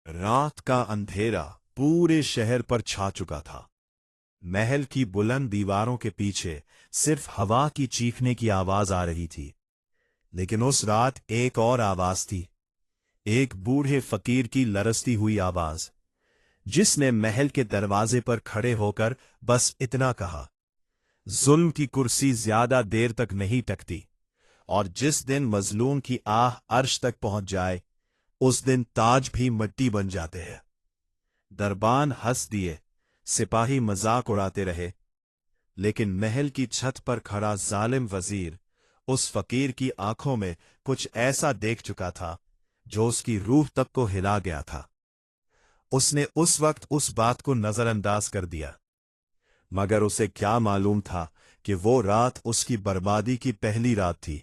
रात का अंधेरा पूरे शहर पर छा चुका था। महल की बुलंद दीवारों के पीछे सिर्फ हवा की चीखने की आवाज आ रही थी। लेकिन उस रात एक और आवाज थी, एक बूढ़े फकीर की लरसती हुई आवाज, जिसने महल के दरवाजे पर खड़े होकर बस इतना कहा, जुल्म की कुर्सी ज्यादा देर तक नहीं टकती, और जिस दिन मजलूम की आह अर्श तक पहुंच जाए, उस दिन ताज भी मिट्टी बन जाते हैं। दरबान हंस दिए, सिपाही मजाक उड़ाते रहे, लेकिन महल की छत पर खड़ा जालिम वजीर उस फकीर की आंखों में कुछ ऐसा देख चुका था जो उसकी रूह तक को हिला गया था। उसने उस वक्त उस बात को नजरअंदाज कर दिया, मगर उसे क्या मालूम था कि वो रात उसकी बर्बादी की पहली रात थी,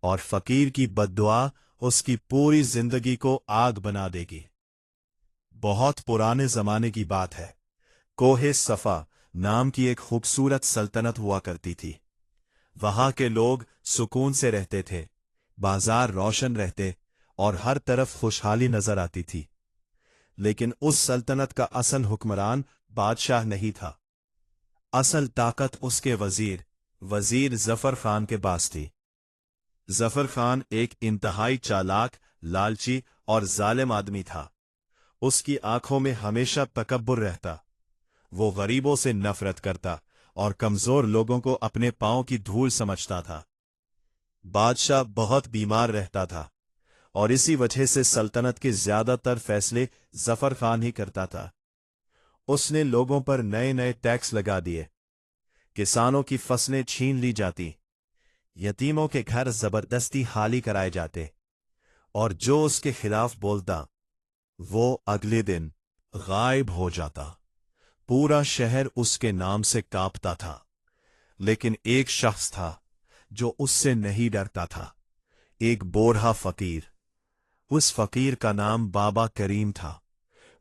और फकीर की बद्दुआ उसकी पूरी जिंदगी को आग बना देगी। बहुत पुराने जमाने की बात है। कोहे सफा नाम की एक खूबसूरत सल्तनत हुआ करती थी। वहां के लोग सुकून से रहते थे, बाजार रोशन रहते और हर तरफ खुशहाली नजर आती थी। लेकिन उस सल्तनत का असल हुक्मरान बादशाह नहीं था। असल ताकत उसके वजीर जफर खान के पास थी। जफर खान एक इंतहाई चालाक, लालची और जालिम आदमी था। उसकी आंखों में हमेशा तकब्बुर रहता। वो गरीबों से नफरत करता और कमजोर लोगों को अपने पांव की धूल समझता था। बादशाह बहुत बीमार रहता था, और इसी वजह से सल्तनत के ज्यादातर फैसले जफर खान ही करता था। उसने लोगों पर नए नए टैक्स लगा दिए, किसानों की फसलें छीन ली जाती, यतीमों के घर जबरदस्ती खाली कराए जाते, और जो उसके खिलाफ बोलता वो अगले दिन गायब हो जाता। पूरा शहर उसके नाम से कांपता था। लेकिन एक शख्स था जो उससे नहीं डरता था, एक बूढ़ा फकीर। उस फकीर का नाम बाबा करीम था।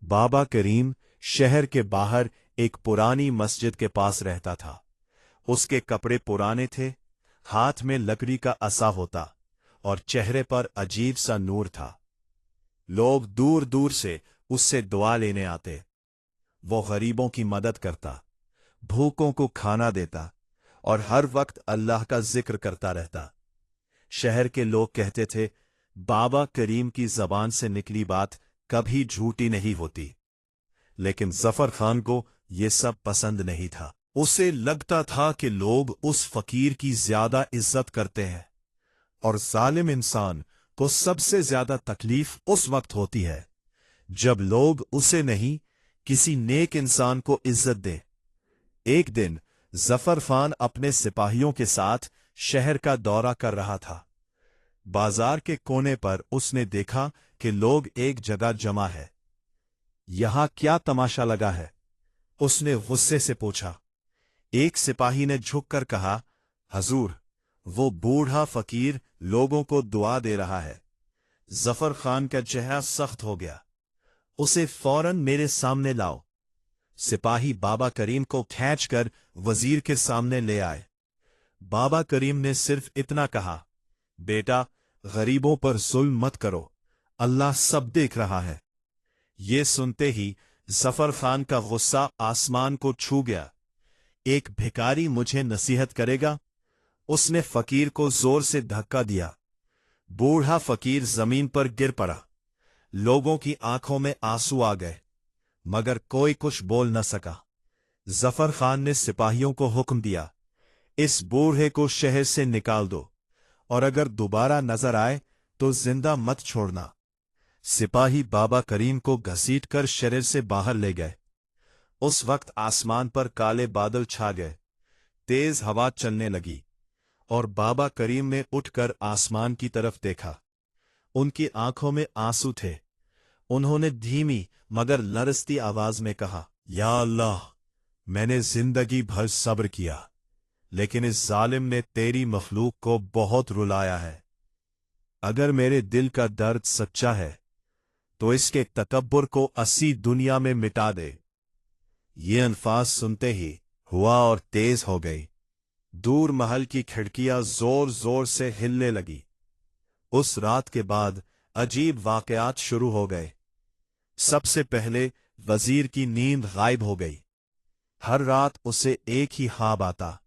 बाबा करीम शहर के बाहर एक पुरानी मस्जिद के पास रहता था। उसके कपड़े पुराने थे, हाथ में लकड़ी का असा होता, और चेहरे पर अजीब सा नूर था। लोग दूर दूर से उससे दुआ लेने आते। वो गरीबों की मदद करता, भूखों को खाना देता, और हर वक्त अल्लाह का जिक्र करता रहता। शहर के लोग कहते थे, बाबा करीम की जबान से निकली बात कभी झूठी नहीं होती। लेकिन जफर खान को ये सब पसंद नहीं था। उसे लगता था कि लोग उस फकीर की ज्यादा इज्जत करते हैं, और जालिम इंसान को सबसे ज्यादा तकलीफ उस वक्त होती है जब लोग उसे नहीं, किसी नेक इंसान को इज्जत दें। एक दिन जफर खान अपने सिपाहियों के साथ शहर का दौरा कर रहा था। बाजार के कोने पर उसने देखा कि लोग एक जगह जमा है। यहां क्या तमाशा लगा है? उसने गुस्से से पूछा। एक सिपाही ने झुककर कहा, हजूर, वो बूढ़ा फकीर लोगों को दुआ दे रहा है। जफर खान का चेहरा सख्त हो गया। उसे फौरन मेरे सामने लाओ। सिपाही बाबा करीम को खींचकर वजीर के सामने ले आए। बाबा करीम ने सिर्फ इतना कहा, बेटा, गरीबों पर जुल्म मत करो, अल्लाह सब देख रहा है। ये सुनते ही जफर खान का गुस्सा आसमान को छू गया। एक भिखारी मुझे नसीहत करेगा? उसने फकीर को जोर से धक्का दिया। बूढ़ा फकीर जमीन पर गिर पड़ा। लोगों की आंखों में आंसू आ गए, मगर कोई कुछ बोल न सका। जफर खान ने सिपाहियों को हुक्म दिया, इस बूढ़े को शहर से निकाल दो, और अगर दोबारा नजर आए तो जिंदा मत छोड़ना। सिपाही बाबा करीम को घसीटकर शहर से बाहर ले गए। उस वक्त आसमान पर काले बादल छा गए, तेज हवा चलने लगी, और बाबा करीम ने उठकर आसमान की तरफ देखा। उनकी आंखों में आंसू थे। उन्होंने धीमी मगर लरसती आवाज में कहा, या अल्लाह, मैंने जिंदगी भर सब्र किया, लेकिन इस जालिम ने तेरी मखलूक को बहुत रुलाया है। अगर मेरे दिल का दर्द सच्चा है तो इसके तकब्बुर को 80 दुनिया में मिटा दे। ये अल्फाज सुनते ही हुआ और तेज हो गई। दूर महल की खिड़कियां जोर जोर से हिलने लगी। उस रात के बाद अजीब वाकयात शुरू हो गए। सबसे पहले वजीर की नींद गायब हो गई। हर रात उसे एक ही ख्वाब आता।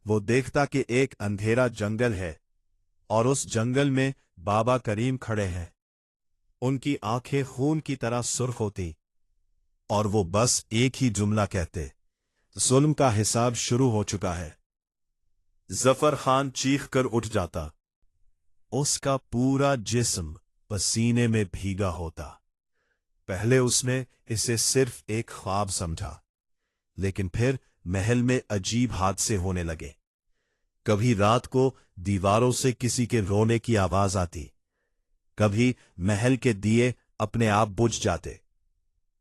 वो देखता कि एक अंधेरा जंगल है और उस जंगल में बाबा करीम खड़े हैं। उनकी आंखें खून की तरह सुर्ख होती और वो बस एक ही जुमला कहते, जुल्म का हिसाब शुरू हो चुका है। जफर खान चीख कर उठ जाता। उसका पूरा जिस्म पसीने में भीगा होता। पहले उसने इसे सिर्फ एक ख्वाब समझा, लेकिन फिर महल में अजीब हादसे होने लगे। कभी रात को दीवारों से किसी के रोने की आवाज आती, कभी महल के दिए अपने आप बुझ जाते,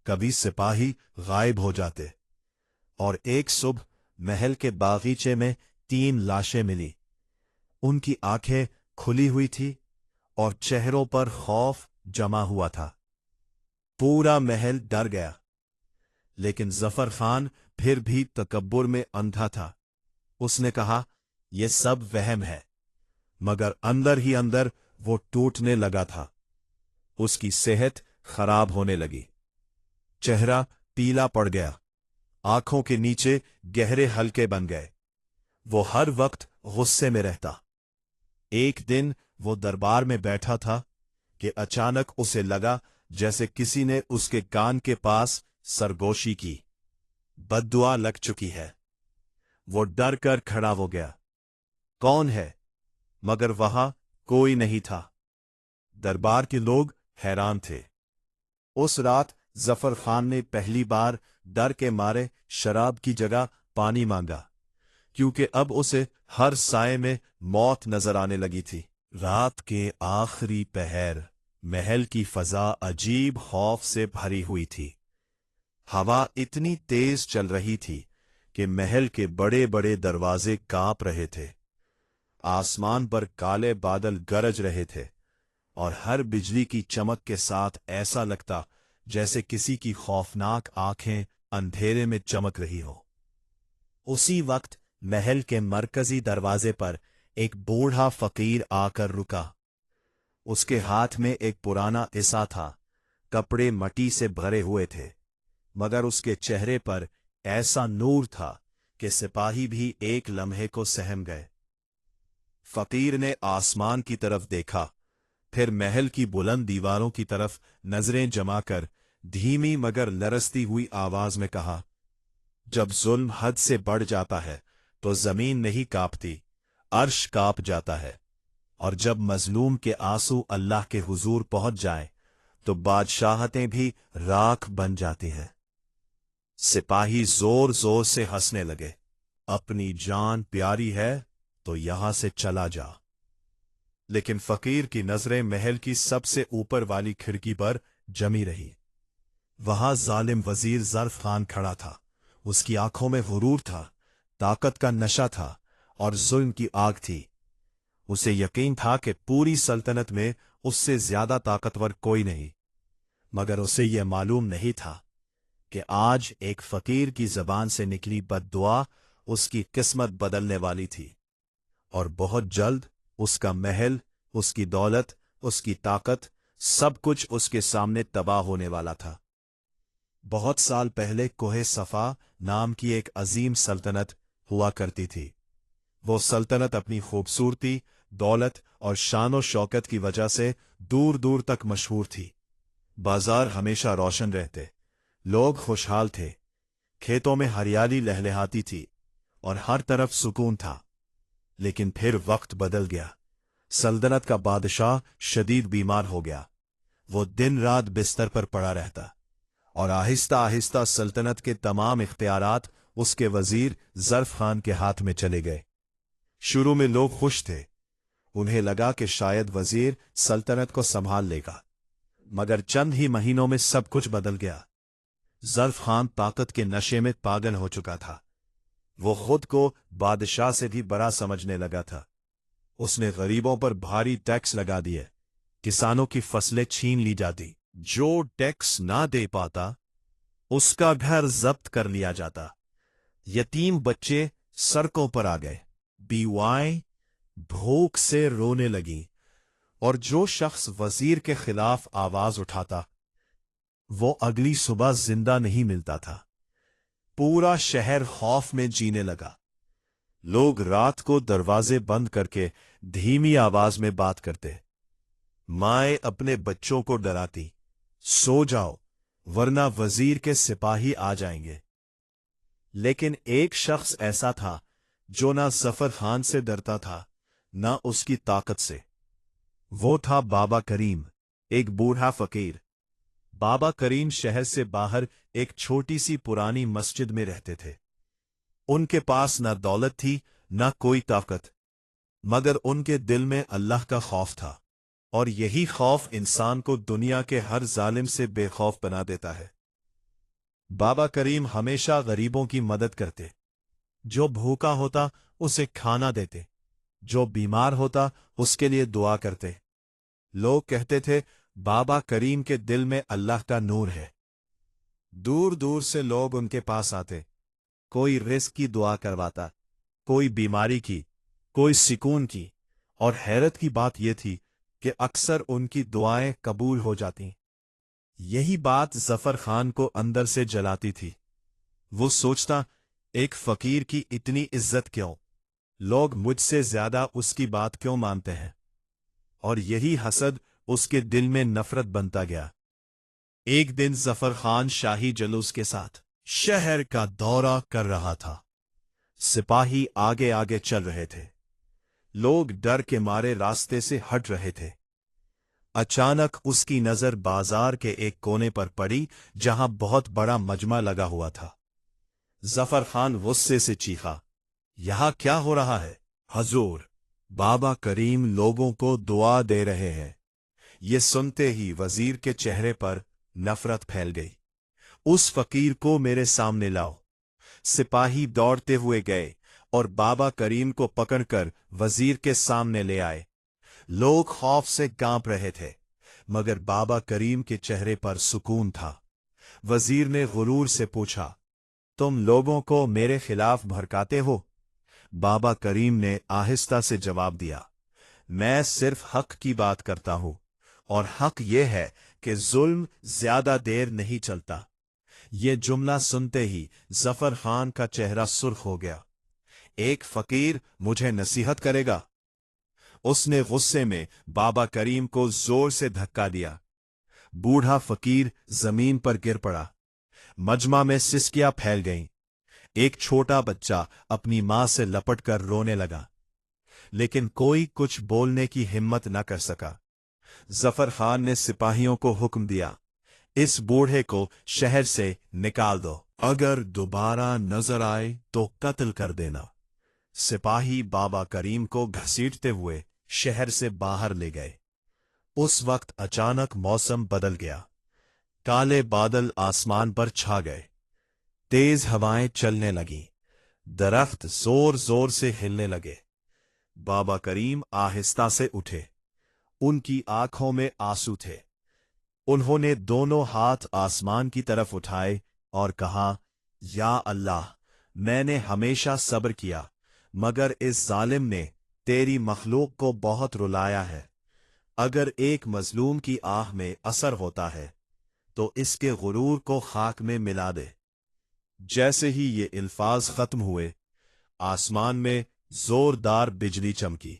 कभी सिपाही गायब हो जाते, और एक सुबह महल के बागीचे में 3 लाशें मिली। उनकी आंखें खुली हुई थी और चेहरों पर खौफ जमा हुआ था। पूरा महल डर गया, लेकिन जफर खान फिर भी तकब्बुर में अंधा था। उसने कहा, यह सब वहम है, मगर अंदर ही अंदर वो टूटने लगा था। उसकी सेहत खराब होने लगी। चेहरा पीला पड़ गया, आंखों के नीचे गहरे हलके बन गए। वो हर वक्त गुस्से में रहता। एक दिन वो दरबार में बैठा था कि अचानक उसे लगा जैसे किसी ने उसके कान के पास सरगोशी की। बद्दुआ लग चुकी है। वो डर कर खड़ा हो गया। कौन है? मगर वहां कोई नहीं था। दरबार के लोग हैरान थे। उस रात जफर खान ने पहली बार डर के मारे शराब की जगह पानी मांगा, क्योंकि अब उसे हर साए में मौत नजर आने लगी थी। रात के आखिरी पहर महल की फजा अजीब खौफ से भरी हुई थी। हवा इतनी तेज चल रही थी कि महल के बड़े बड़े दरवाजे कांप रहे थे। आसमान पर काले बादल गरज रहे थे और हर बिजली की चमक के साथ ऐसा लगता जैसे किसी की खौफनाक आंखें अंधेरे में चमक रही हो। उसी वक्त महल के मरकजी दरवाजे पर एक बूढ़ा फकीर आकर रुका। उसके हाथ में एक पुराना इसा था। कपड़े मट्टी से भरे हुए थे, मगर उसके चेहरे पर ऐसा नूर था कि सिपाही भी एक लम्हे को सहम गए। फकीर ने आसमान की तरफ देखा, फिर महल की बुलंद दीवारों की तरफ नजरें जमाकर धीमी मगर लरसती हुई आवाज में कहा, जब जुल्म हद से बढ़ जाता है तो जमीन नहीं कांपती, अर्श कांप जाता है, और जब मजलूम के आंसू अल्लाह के हुजूर पहुंच जाएं तो बादशाहतें भी राख बन जाती हैं। सिपाही जोर जोर से हंसने लगे। अपनी जान प्यारी है तो यहां से चला जा। लेकिन फकीर की नजरें महल की सबसे ऊपर वाली खिड़की पर जमी रही। वहां जालिम वजीर जर्फ खान खड़ा था। उसकी आंखों में गुरूर था, ताकत का नशा था और जुल्म की आग थी। उसे यकीन था कि पूरी सल्तनत में उससे ज्यादा ताकतवर कोई नहीं, मगर उसे यह मालूम नहीं था कि आज एक फकीर की जबान से निकली बद्दुआ उसकी किस्मत बदलने वाली थी, और बहुत जल्द उसका महल, उसकी दौलत, उसकी ताकत, सब कुछ उसके सामने तबाह होने वाला था। बहुत साल पहले कोहे सफा नाम की एक अजीम सल्तनत हुआ करती थी। वो सल्तनत अपनी खूबसूरती, दौलत और शान शौकत की वजह से दूर दूर तक मशहूर थी। बाजार हमेशा रोशन रहते, लोग खुशहाल थे, खेतों में हरियाली लहलहाती थी और हर तरफ सुकून था। लेकिन फिर वक्त बदल गया। सल्तनत का बादशाह शदीद बीमार हो गया। वो दिन रात बिस्तर पर पड़ा रहता और आहिस्ता आहिस्ता सल्तनत के तमाम इख्तियारात उसके वजीर जर्फ खान के हाथ में चले गए। शुरू में लोग खुश थे। उन्हें लगा कि शायद वजीर सल्तनत को संभाल लेगा, मगर चंद ही महीनों में सब कुछ बदल गया। जर्फ खान ताकत के नशे में पागल हो चुका था। वो खुद को बादशाह से भी बड़ा समझने लगा था। उसने गरीबों पर भारी टैक्स लगा दिए, किसानों की फसलें छीन ली जाती, जो टैक्स ना दे पाता उसका घर जब्त कर लिया जाता। यतीम बच्चे सड़कों पर आ गए, बीवाएं भूख से रोने लगी, और जो शख्स वजीर के खिलाफ आवाज उठाता वो अगली सुबह जिंदा नहीं मिलता था। पूरा शहर खौफ में जीने लगा। लोग रात को दरवाजे बंद करके धीमी आवाज में बात करते। माएं अपने बच्चों को डराती, सो जाओ वरना वजीर के सिपाही आ जाएंगे। लेकिन एक शख्स ऐसा था जो ना जफर खान से डरता था ना उसकी ताकत से। वो था बाबा करीम, एक बूढ़ा फकीर। बाबा करीम शहर से बाहर एक छोटी सी पुरानी मस्जिद में रहते थे। उनके पास ना दौलत थी ना कोई ताकत, मगर उनके दिल में अल्लाह का खौफ था, और यही खौफ इंसान को दुनिया के हर जालिम से बेखौफ बना देता है। बाबा करीम हमेशा गरीबों की मदद करते। जो भूखा होता उसे खाना देते, जो बीमार होता उसके लिए दुआ करते। लोग कहते थे बाबा करीम के दिल में अल्लाह का नूर है। दूर दूर से लोग उनके पास आते। कोई रिस्क की दुआ करवाता, कोई बीमारी की, कोई सुकून की, और हैरत की बात यह थी कि अक्सर उनकी दुआएं कबूल हो जाती। यही बात जफर खान को अंदर से जलाती थी। वो सोचता, एक फकीर की इतनी इज्जत क्यों? लोग मुझसे ज्यादा उसकी बात क्यों मानते हैं? और यही हसद उसके दिल में नफरत बनता गया। एक दिन जफर खान शाही जुलूस के साथ शहर का दौरा कर रहा था। सिपाही आगे आगे चल रहे थे। लोग डर के मारे रास्ते से हट रहे थे। अचानक उसकी नजर बाजार के एक कोने पर पड़ी जहां बहुत बड़ा मजमा लगा हुआ था। जफर खान गुस्से से चीखा, यहां क्या हो रहा है? हजूर, बाबा करीम लोगों को दुआ दे रहे हैं। ये सुनते ही वजीर के चेहरे पर नफरत फैल गई। उस फकीर को मेरे सामने लाओ। सिपाही दौड़ते हुए गए और बाबा करीम को पकड़कर वजीर के सामने ले आए। लोग खौफ से कांप रहे थे, मगर बाबा करीम के चेहरे पर सुकून था। वजीर ने गुरूर से पूछा, तुम लोगों को मेरे खिलाफ भड़काते हो? बाबा करीम ने आहिस्ता से जवाब दिया, मैं सिर्फ हक की बात करता हूं, और हक यह है कि जुल्म ज्यादा देर नहीं चलता। ये जुमला सुनते ही जफर खान का चेहरा सुर्ख हो गया। एक फकीर मुझे नसीहत करेगा? उसने गुस्से में बाबा करीम को जोर से धक्का दिया। बूढ़ा फकीर जमीन पर गिर पड़ा। मजमा में सिसकियां फैल गईं। एक छोटा बच्चा अपनी मां से लपटकर रोने लगा, लेकिन कोई कुछ बोलने की हिम्मत न कर सका। जफर खान ने सिपाहियों को हुक्म दिया, इस बूढ़े को शहर से निकाल दो। अगर दोबारा नजर आए तो कत्ल कर देना। सिपाही बाबा करीम को घसीटते हुए शहर से बाहर ले गए। उस वक्त अचानक मौसम बदल गया। काले बादल आसमान पर छा गए। तेज हवाएं चलने लगीं। दरख्त जोर जोर से हिलने लगे। बाबा करीम आहिस्ता से उठे। उनकी आंखों में आंसू थे। उन्होंने दोनों हाथ आसमान की तरफ उठाए और कहा, या अल्लाह, मैंने हमेशा सब्र किया, मगर इस जालिम ने तेरी मखलूक को बहुत रुलाया है। अगर एक मजलूम की आह में असर होता है तो इसके गुरूर को खाक में मिला दे। जैसे ही ये अल्फाज खत्म हुए, आसमान में जोरदार बिजली चमकी।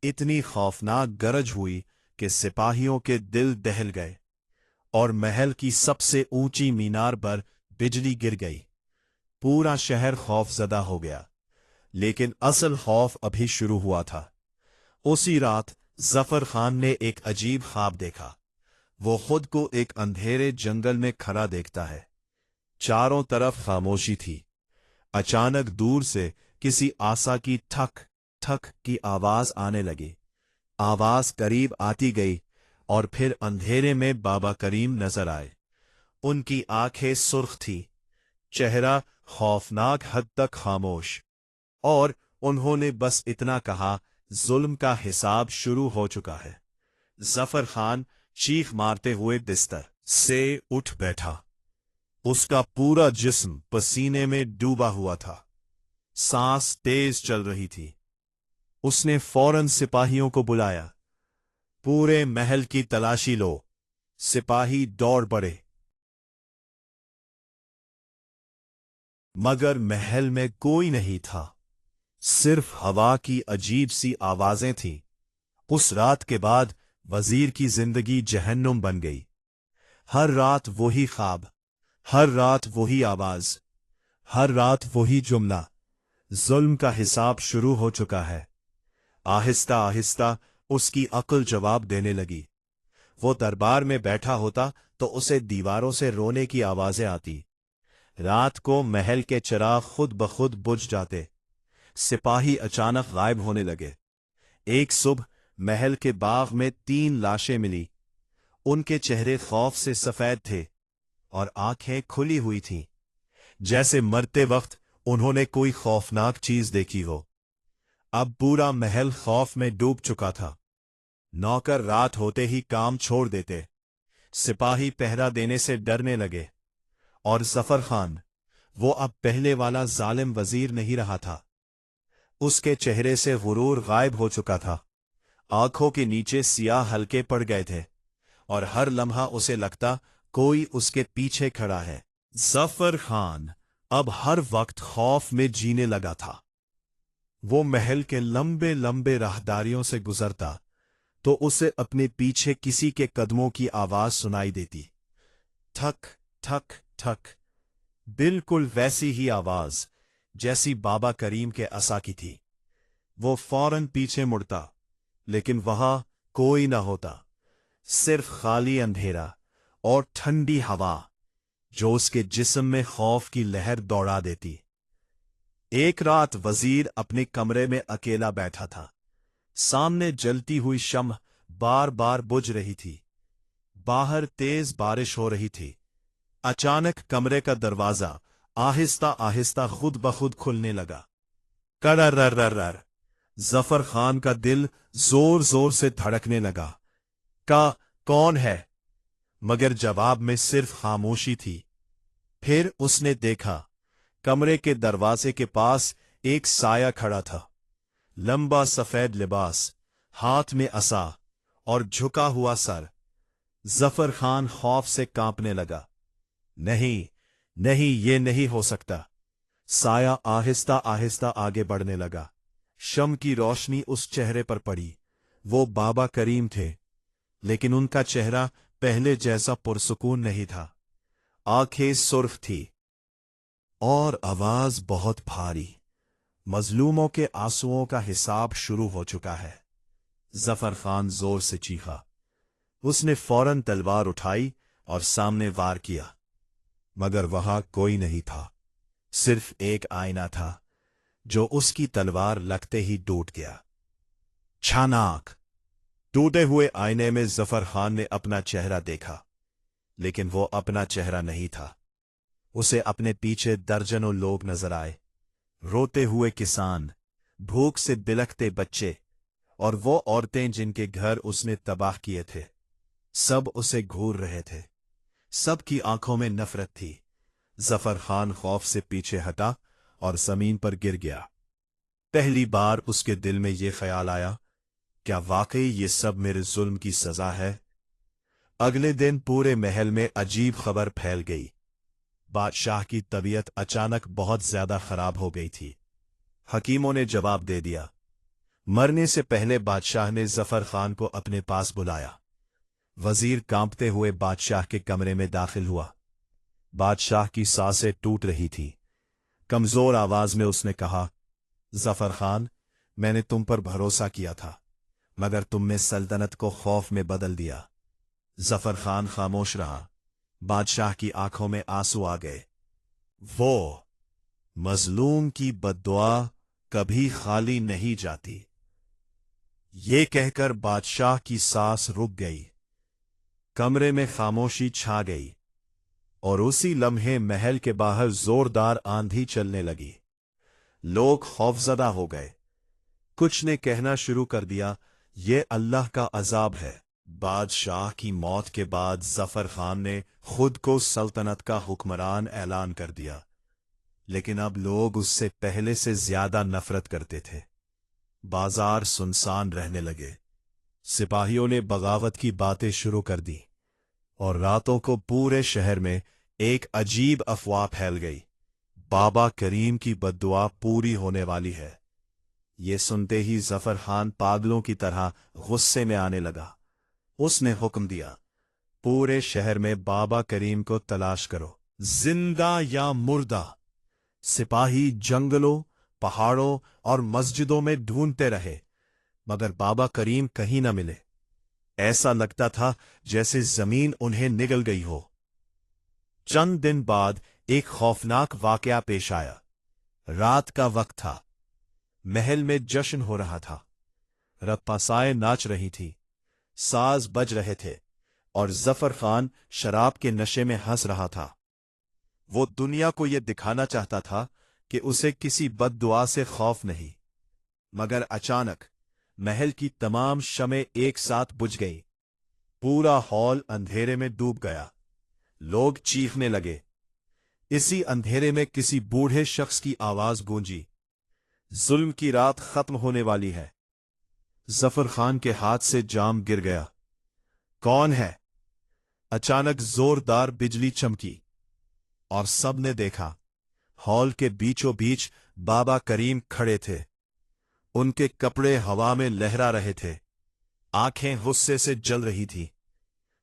इतनी खौफनाक गरज हुई कि सिपाहियों के दिल दहल गए, और महल की सबसे ऊंची मीनार पर बिजली गिर गई। पूरा शहर खौफजदा हो गया, लेकिन असल खौफ अभी शुरू हुआ था। उसी रात जफर खान ने एक अजीब ख्वाब देखा। वो खुद को एक अंधेरे जंगल में खड़ा देखता है। चारों तरफ खामोशी थी। अचानक दूर से किसी आसा की ठक ठक की आवाज आने लगी। आवाज करीब आती गई और फिर अंधेरे में बाबा करीम नजर आए। उनकी आंखें सुर्ख थी, चेहरा खौफनाक हद तक खामोश, और उन्होंने बस इतना कहा, जुल्म का हिसाब शुरू हो चुका है। जफर खान चीख मारते हुए बिस्तर से उठ बैठा। उसका पूरा जिस्म पसीने में डूबा हुआ था। सांस तेज चल रही थी। उसने फौरन सिपाहियों को बुलाया। पूरे महल की तलाशी लो। सिपाही दौड़ पड़े। मगर महल में कोई नहीं था, सिर्फ हवा की अजीब सी आवाजें थीं। उस रात के बाद वजीर की जिंदगी जहन्नुम बन गई। हर रात वही ख्वाब, हर रात वही आवाज, हर रात वही जुमला, जुल्म का हिसाब शुरू हो चुका है। आहिस्ता आहिस्ता उसकी अक्ल जवाब देने लगी। वो दरबार में बैठा होता तो उसे दीवारों से रोने की आवाजें आती। रात को महल के चिराग खुद ब खुद बुझ जाते। सिपाही अचानक गायब होने लगे। एक सुबह महल के बाग में 3 लाशें मिली। उनके चेहरे खौफ से सफेद थे और आंखें खुली हुई थीं, जैसे मरते वक्त उन्होंने कोई खौफनाक चीज देखी हो। अब पूरा महल खौफ में डूब चुका था। नौकर रात होते ही काम छोड़ देते। सिपाही पहरा देने से डरने लगे। और जफर खान, वो अब पहले वाला जालिम वजीर नहीं रहा था। उसके चेहरे से गुरूर गायब हो चुका था। आंखों के नीचे सियाह हल्के पड़ गए थे और हर लम्हा उसे लगता कोई उसके पीछे खड़ा है। जफर खान अब हर वक्त खौफ में जीने लगा था। वो महल के लंबे लंबे राहदारियों से गुजरता तो उसे अपने पीछे किसी के कदमों की आवाज सुनाई देती। ठक ठक ठक, बिल्कुल वैसी ही आवाज जैसी बाबा करीम के असा की थी। वो फौरन पीछे मुड़ता, लेकिन वहां कोई न होता, सिर्फ खाली अंधेरा और ठंडी हवा जो उसके जिस्म में खौफ की लहर दौड़ा देती। एक रात वजीर अपने कमरे में अकेला बैठा था। सामने जलती हुई शम्ह बार बार बुझ रही थी। बाहर तेज बारिश हो रही थी। अचानक कमरे का दरवाजा आहिस्ता आहिस्ता खुद ब खुद खुलने लगा। करर, जफर खान का दिल जोर जोर से धड़कने लगा। कौन है? मगर जवाब में सिर्फ खामोशी थी। फिर उसने देखा, कमरे के दरवाजे के पास एक साया खड़ा था। लंबा सफेद लिबास, हाथ में असा और झुका हुआ सर। जफर खान खौफ से कांपने लगा। नहीं नहीं, ये नहीं हो सकता। साया आहिस्ता आहिस्ता आगे बढ़ने लगा। शम की रोशनी उस चेहरे पर पड़ी। वो बाबा करीम थे, लेकिन उनका चेहरा पहले जैसा पुरसुकून नहीं था। आंखें सुर्ख थी और आवाज बहुत भारी। मजलूमों के आंसुओं का हिसाब शुरू हो चुका है। जफर खान जोर से चीखा। उसने फौरन तलवार उठाई और सामने वार किया, मगर वहां कोई नहीं था। सिर्फ एक आईना था जो उसकी तलवार लगते ही टूट गया। छानाक! टूटे हुए आईने में जफर खान ने अपना चेहरा देखा, लेकिन वो अपना चेहरा नहीं था। उसे अपने पीछे दर्जनों लोग नजर आए। रोते हुए किसान, भूख से बिलखते बच्चे और वो औरतें जिनके घर उसने तबाह किए थे। सब उसे घूर रहे थे। सबकी आंखों में नफरत थी। जफर खान खौफ से पीछे हटा और जमीन पर गिर गया। पहली बार उसके दिल में यह ख्याल आया, क्या वाकई ये सब मेरे जुल्म की सजा है? अगले दिन पूरे महल में अजीब खबर फैल गई। बादशाह की तबीयत अचानक बहुत ज्यादा खराब हो गई थी। हकीमों ने जवाब दे दिया। मरने से पहले बादशाह ने जफर खान को अपने पास बुलाया। वजीर कांपते हुए बादशाह के कमरे में दाखिल हुआ। बादशाह की सांसें टूट रही थीं। कमजोर आवाज में उसने कहा, जफर खान, मैंने तुम पर भरोसा किया था, मगर तुमने सल्तनत को खौफ में बदल दिया। जफर खान खामोश रहा। बादशाह की आंखों में आंसू आ गए। वो मजलूम की बद्दुआ कभी खाली नहीं जाती। ये कहकर बादशाह की सांस रुक गई। कमरे में खामोशी छा गई और उसी लम्हे महल के बाहर जोरदार आंधी चलने लगी। लोग खौफजदा हो गए। कुछ ने कहना शुरू कर दिया, ये अल्लाह का अजाब है। बादशाह की मौत के बाद जफर खान ने खुद को सल्तनत का हुक्मरान ऐलान कर दिया, लेकिन अब लोग उससे पहले से ज्यादा नफरत करते थे। बाजार सुनसान रहने लगे। सिपाहियों ने बगावत की बातें शुरू कर दी और रातों को पूरे शहर में एक अजीब अफवाह फैल गई। बाबा करीम की बद्दुआ पूरी होने वाली है। ये सुनते ही जफर खान पागलों की तरह गुस्से में आने लगा। उसने हुक्म दिया, पूरे शहर में बाबा करीम को तलाश करो, जिंदा या मुर्दा। सिपाही जंगलों, पहाड़ों और मस्जिदों में ढूंढते रहे, मगर बाबा करीम कहीं न मिले। ऐसा लगता था जैसे जमीन उन्हें निगल गई हो। चंद दिन बाद एक खौफनाक वाकया पेश आया। रात का वक्त था। महल में जश्न हो रहा था। रप्पासाएं नाच रही थी, साज बज रहे थे और जफर खान शराब के नशे में हंस रहा था। वो दुनिया को यह दिखाना चाहता था कि उसे किसी बद्दुआ से खौफ नहीं। मगर अचानक महल की तमाम शमें एक साथ बुझ गईं। पूरा हॉल अंधेरे में डूब गया। लोग चीखने लगे। इसी अंधेरे में किसी बूढ़े शख्स की आवाज गूंजी, जुल्म की रात खत्म होने वाली है। जफर खान के हाथ से जाम गिर गया। कौन है? अचानक जोरदार बिजली चमकी और सबने देखा, हॉल के बीचों बीच बाबा करीम खड़े थे। उनके कपड़े हवा में लहरा रहे थे, आंखें गुस्से से जल रही थी।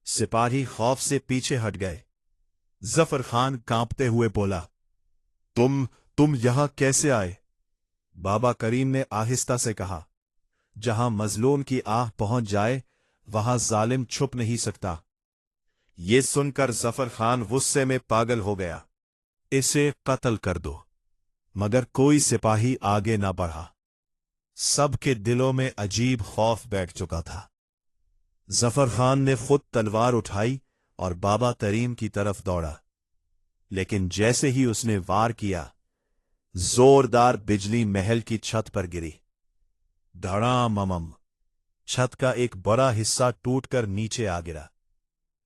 सिपाही खौफ से पीछे हट गए। जफर खान कांपते हुए बोला, तुम यहां कैसे आए? बाबा करीम ने आहिस्ता से कहा, जहां मजलूम की आह पहुंच जाए वहां जालिम छुप नहीं सकता। ये सुनकर जफर खान गुस्से में पागल हो गया। इसे कत्ल कर दो। मगर कोई सिपाही आगे ना बढ़ा। सबके दिलों में अजीब खौफ बैठ चुका था। जफर खान ने खुद तलवार उठाई और बाबा करीम की तरफ दौड़ा। लेकिन जैसे ही उसने वार किया, जोरदार बिजली महल की छत पर गिरी। धड़ामम। छत का एक बड़ा हिस्सा टूटकर नीचे आ गिरा।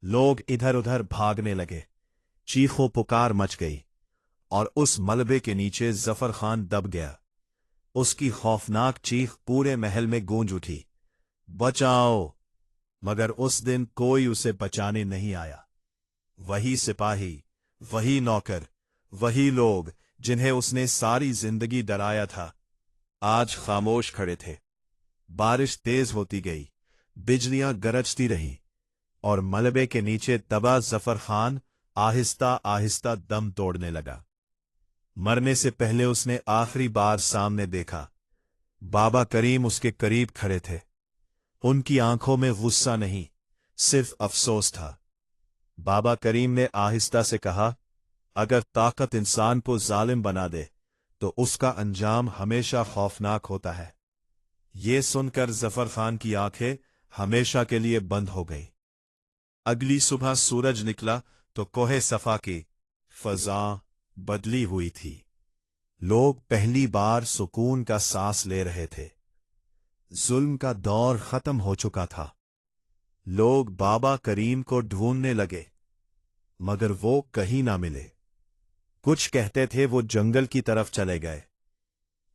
लोग इधर उधर भागने लगे। चीखों पुकार मच गई और उस मलबे के नीचे जफर खान दब गया। उसकी खौफनाक चीख पूरे महल में गूंज उठी, बचाओ! मगर उस दिन कोई उसे बचाने नहीं आया। वही सिपाही, वही नौकर, वही लोग जिन्हें उसने सारी जिंदगी डराया था, आज खामोश खड़े थे। बारिश तेज होती गई, बिजलियां गरजती रहीं और मलबे के नीचे दबा जफर खान आहिस्ता आहिस्ता दम तोड़ने लगा। मरने से पहले उसने आखिरी बार सामने देखा। बाबा करीम उसके करीब खड़े थे। उनकी आंखों में गुस्सा नहीं, सिर्फ अफसोस था। बाबा करीम ने आहिस्ता से कहा, अगर ताकत इंसान को जालिम बना दे तो उसका अंजाम हमेशा खौफनाक होता है। ये सुनकर जफर खान की आंखें हमेशा के लिए बंद हो गई। अगली सुबह सूरज निकला तो कोहे सफा की फजा बदली हुई थी। लोग पहली बार सुकून का सांस ले रहे थे। जुल्म का दौर खत्म हो चुका था। लोग बाबा करीम को ढूंढने लगे, मगर वो कहीं ना मिले। कुछ कहते थे वो जंगल की तरफ चले गए।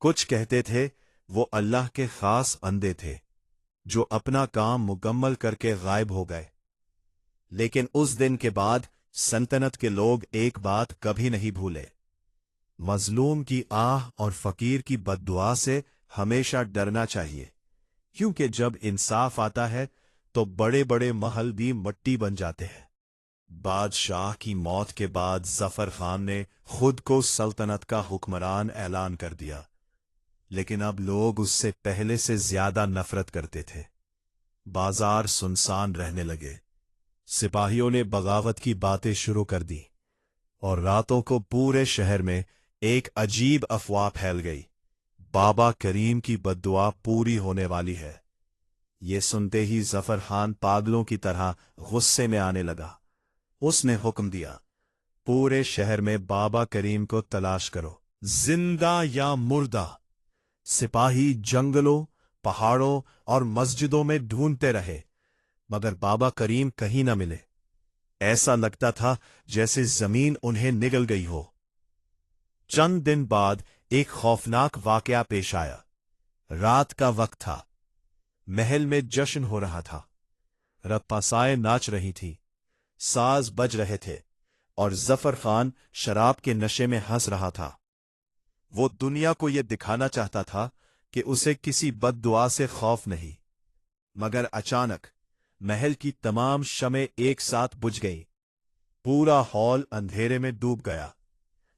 कुछ कहते थे वो अल्लाह के खास बंदे थे जो अपना काम मुकम्मल करके गायब हो गए। लेकिन उस दिन के बाद सल्तनत के लोग एक बात कभी नहीं भूले, मजलूम की आह और फकीर की बद्दुआ से हमेशा डरना चाहिए, क्योंकि जब इंसाफ आता है तो बड़े बड़े महल भी मिट्टी बन जाते हैं। बादशाह की मौत के बाद जफर खान ने खुद को सल्तनत का हुक्मरान ऐलान कर दिया, लेकिन अब लोग उससे पहले से ज्यादा नफरत करते थे। बाजार सुनसान रहने लगे। सिपाहियों ने बगावत की बातें शुरू कर दी और रातों को पूरे शहर में एक अजीब अफवाह फैल गई, बाबा करीम की बद्दुआ पूरी होने वाली है। ये सुनते ही जफर खान पागलों की तरह गुस्से में आने लगा। उसने हुक्म दिया, पूरे शहर में बाबा करीम को तलाश करो, जिंदा या मुर्दा। सिपाही जंगलों, पहाड़ों और मस्जिदों में ढूंढते रहे, मगर बाबा करीम कहीं न मिले। ऐसा लगता था जैसे जमीन उन्हें निगल गई हो। चंद दिन बाद एक खौफनाक वाकया पेश आया। रात का वक्त था। महल में जश्न हो रहा था। रप्पासाएं नाच रही थी, साज बज रहे थे और जफर खान शराब के नशे में हंस रहा था। वो दुनिया को यह दिखाना चाहता था कि उसे किसी बद्दुआ से खौफ नहीं। मगर अचानक महल की तमाम शमें एक साथ बुझ गईं। पूरा हॉल अंधेरे में डूब गया।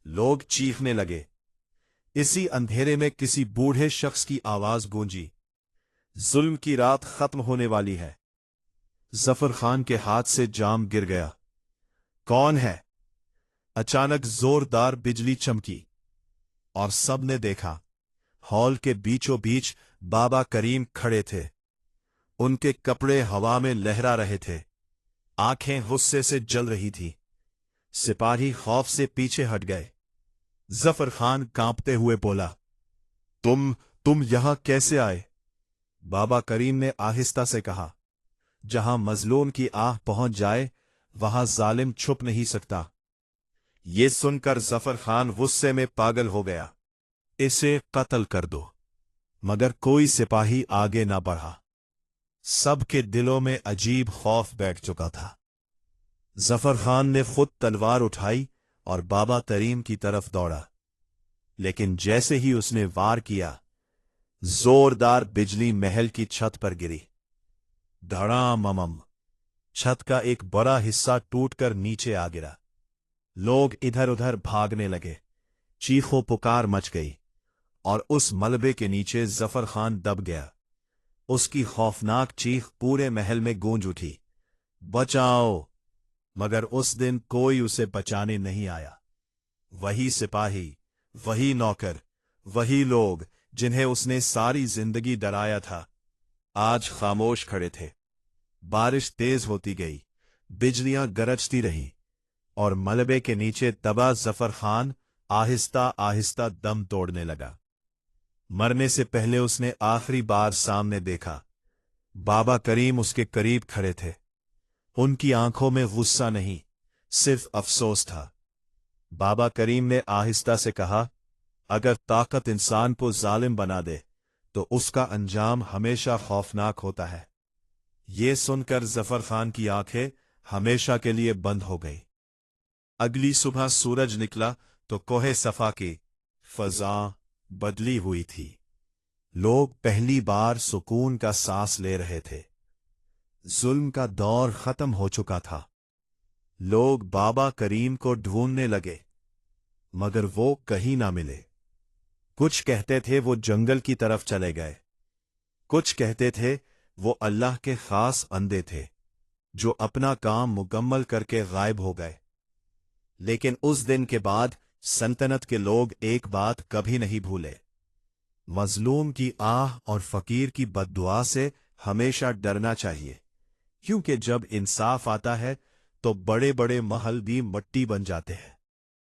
लोग चीखने लगे। इसी अंधेरे में किसी बूढ़े शख्स की आवाज गूंजी, जुल्म की रात खत्म होने वाली है। जफर खान के हाथ से जाम गिर गया। कौन है? अचानक जोरदार बिजली चमकी और सबने देखा हॉल के बीचों बीच बाबा करीम खड़े थे। उनके कपड़े हवा में लहरा रहे थे, आंखें गुस्से से जल रही थी। सिपाही खौफ से पीछे हट गए। जफर खान कांपते हुए बोला, तुम यहां कैसे आए? बाबा करीम ने आहिस्ता से कहा, जहां मजलूम की आह पहुंच जाए वहां जालिम छुप नहीं सकता। ये सुनकर जफर खान गुस्से में पागल हो गया। इसे कत्ल कर दो। मगर कोई सिपाही आगे ना बढ़ा। सबके दिलों में अजीब खौफ बैठ चुका था। जफर खान ने खुद तलवार उठाई और बाबा करीम की तरफ दौड़ा। लेकिन जैसे ही उसने वार किया, जोरदार बिजली महल की छत पर गिरी। धड़ामम। छत का एक बड़ा हिस्सा टूटकर नीचे आ गिरा। लोग इधर उधर भागने लगे। चीखों पुकार मच गई और उस मलबे के नीचे जफर खान दब गया। उसकी खौफनाक चीख पूरे महल में गूंज उठी, बचाओ! मगर उस दिन कोई उसे बचाने नहीं आया। वही सिपाही, वही नौकर, वही लोग जिन्हें उसने सारी जिंदगी डराया था, आज खामोश खड़े थे। बारिश तेज होती गई, बिजलियां गरजती रहीं और मलबे के नीचे दबा जफर खान आहिस्ता आहिस्ता दम तोड़ने लगा। मरने से पहले उसने आखिरी बार सामने देखा। बाबा करीम उसके करीब खड़े थे। उनकी आंखों में गुस्सा नहीं, सिर्फ अफसोस था। बाबा करीम ने आहिस्ता से कहा, अगर ताकत इंसान को जालिम बना दे तो उसका अंजाम हमेशा खौफनाक होता है। ये सुनकर जफर खान की आंखें हमेशा के लिए बंद हो गई। अगली सुबह सूरज निकला तो कोहे सफा की फजा बदली हुई थी। लोग पहली बार सुकून का सांस ले रहे थे। जुल्म का दौर खत्म हो चुका था। लोग बाबा करीम को ढूंढने लगे, मगर वो कहीं ना मिले। कुछ कहते थे वो जंगल की तरफ चले गए। कुछ कहते थे वो अल्लाह के खास बंदे थे जो अपना काम मुकम्मल करके गायब हो गए। लेकिन उस दिन के बाद सल्तनत के लोग एक बात कभी नहीं भूले, मजलूम की आह और फकीर की बद्दुआ से हमेशा डरना चाहिए, क्योंकि जब इंसाफ आता है तो बड़े बड़े महल भी मिट्टी बन जाते हैं।